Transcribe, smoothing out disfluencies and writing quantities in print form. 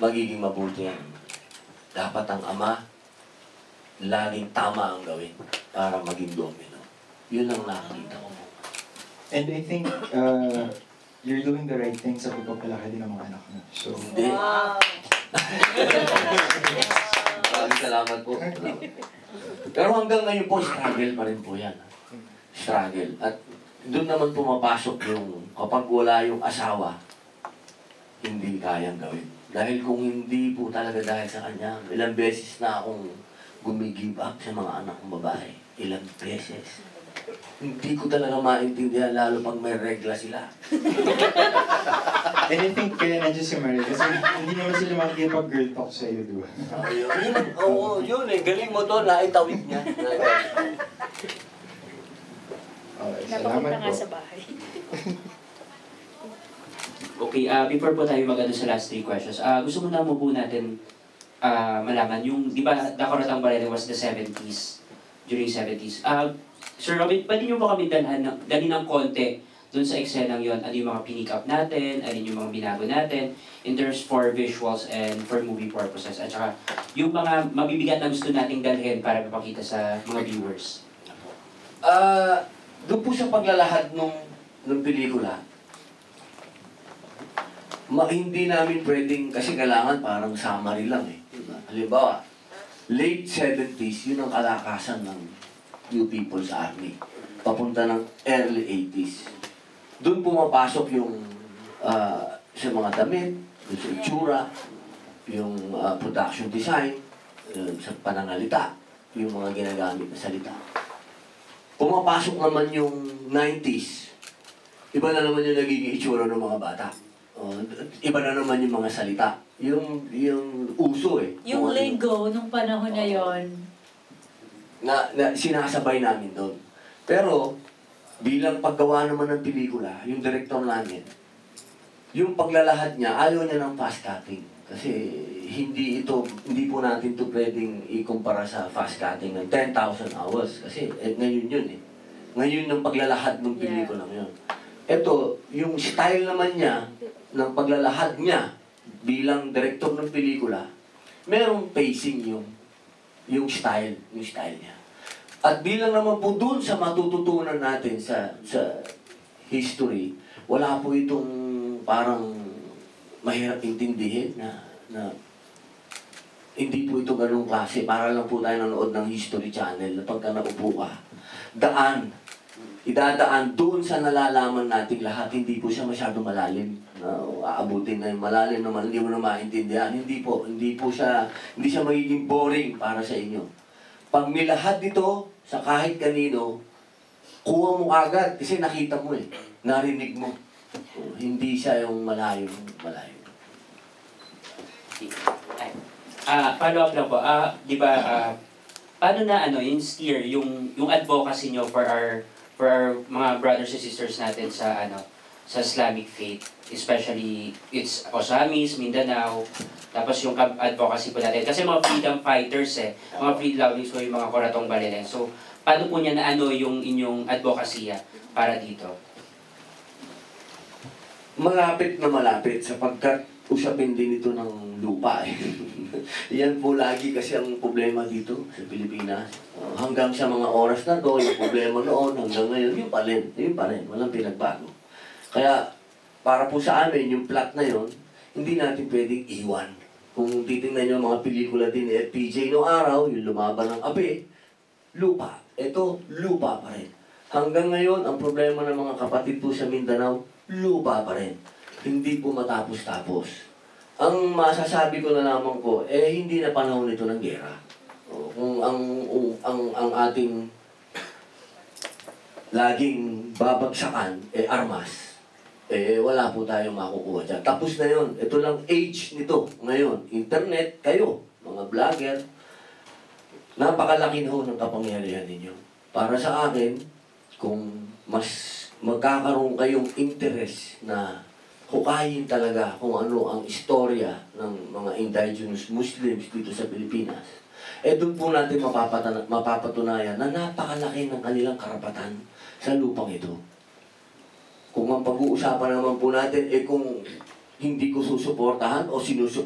magiging mabuti yan. Dapat ang ama, laging tama ang gawin para maging domino. Yun ang nakikita ko. And I think you're doing the right thing sa pagpapalaki din ng mga anak mo. So, Hindi. Wow! Maraming salamat po. Pero hanggang ngayon po, struggle pa rin po yan. Struggle. At doon naman pumapasok yung kapag wala yung asawa, hindi kayang gawin. Dahil kung hindi po talaga dahil sa kanya, ilang beses na akong gumigive up sa mga anak kong babae. Ilang beses. Hindi ko talaga maintindihan lalo pag may regla sila. and I think kaya nandiyan si Marie kasi hindi naman sila makikipag-girl talk sa iyo, di ba? Oo, yun eh. Galing mo to, naitawid niya. Okay, Napapunta salamat nga po. sa bahay. Okay, before po tayo mag-ano sa last 3 questions, gusto muna mo po natin malaman yung, di ba, The Karatang Balete was the 70s, during 70s. Sir Robin, pwede niyo po kami dalhin ng konti dun sa eksenang yon, ano yung mga pinick up natin, ano yung mga binago natin, in terms for visuals and for movie purposes, at saka yung mga mabibigat na gusto nating dalhin para mapakita sa mga viewers. Doon po sa paglalahad ng pelikula, hindi namin pwedeng, kasi kailangan parang summary lang eh. Diba? Halimbawa, late 70s, yun ang kalakasan ng New People's Army. Papunta ng early 80s. Doon pumapasok yung sa mga damit, yung sa itsura, yung production design, sa panangalita, yung mga ginagamit na salita. Pumapasok naman yung 90s. Iba na naman yung nagiging itsura ng mga bata. Iba na naman yung mga salita. Yung uso eh. Yung lingo nung panahon na yon. Na sinasabay namin doon. Pero, bilang paggawa naman ng pelikula, yung director namin, yung paglalahad niya, ayaw niya ng fast cutting. Kasi hindi po natin ito pwedeng ikumpara sa fast cutting ng 10,000 hours. Kasi ngayon yun eh. Ngayon yung paglalahad ng pelikula ngayon. Ito, yung style naman niya, ng paglalahad niya bilang director ng pelikula, merong pacing yung style niya. At bilang naman po dun sa matututunan natin sa history, wala po itong parang mahirap intindihin na hindi po ito ganung klase. Para lang po tayo nanood ng History Channel na pagka naupo ka, idadaan doon sa nalalaman nating lahat. Hindi po siya masyado malalim. Aabutin na yung malalim naman, hindi mo na maintindihan. Hindi siya magiging boring para sa inyo. Pag nilahad dito sa kahit kanino, kuha mo agad kasi nakita mo eh. Narinig mo. Hindi siya yung malayo. Follow up lang po. Di ba, paano na yung steer, yung advocacy nyo for our mga brothers and sisters natin sa sa Islamic faith, especially it's Osamis, Mindanao, tapos yung advocacy po natin. Kasi mga freedom fighters mga freedom lovers po yung mga Karatang Balete. So, paano po niya na yung inyong advocacy para dito? Malapit na malapit sapagkat usapin din ito ng lupa eh. Yan po lagi kasi ang problema dito sa Pilipinas. Hanggang sa mga oras na to, yung problema noon, hanggang ngayon, yun pa rin, walang pinagbago. Kaya, para po sa amin, yung plot na yun, hindi natin pwedeng iwan. Kung titingnan nyo mga pelikula din ni FPJ noong araw, yung lumaban ng api, lupa. Ito, lupa pa rin. Hanggang ngayon, ang problema ng mga kapatid po sa Mindanao, lupa pa rin. Hindi po matapos-tapos. Ang masasabi ko na lamang po, hindi na panahon ito ng gera. Kung ang ating laging babagsakan, armas, wala po tayong makukuha dyan. Tapos na yun. Ito lang age nito ngayon. Internet, kayo, mga vlogger, napakalaki na ho ng kapangyarihan ninyo. Para sa akin, kung mas magkakaroon kayong interest na hukayin talaga kung ano ang istorya ng mga indigenous Muslims dito sa Pilipinas, doon po natin mapapatunayan na napakalaki ng kanilang karapatan sa lupang ito. Kung ang pag-uusapan naman po natin, kung hindi ko susuportahan o sinusuportahan,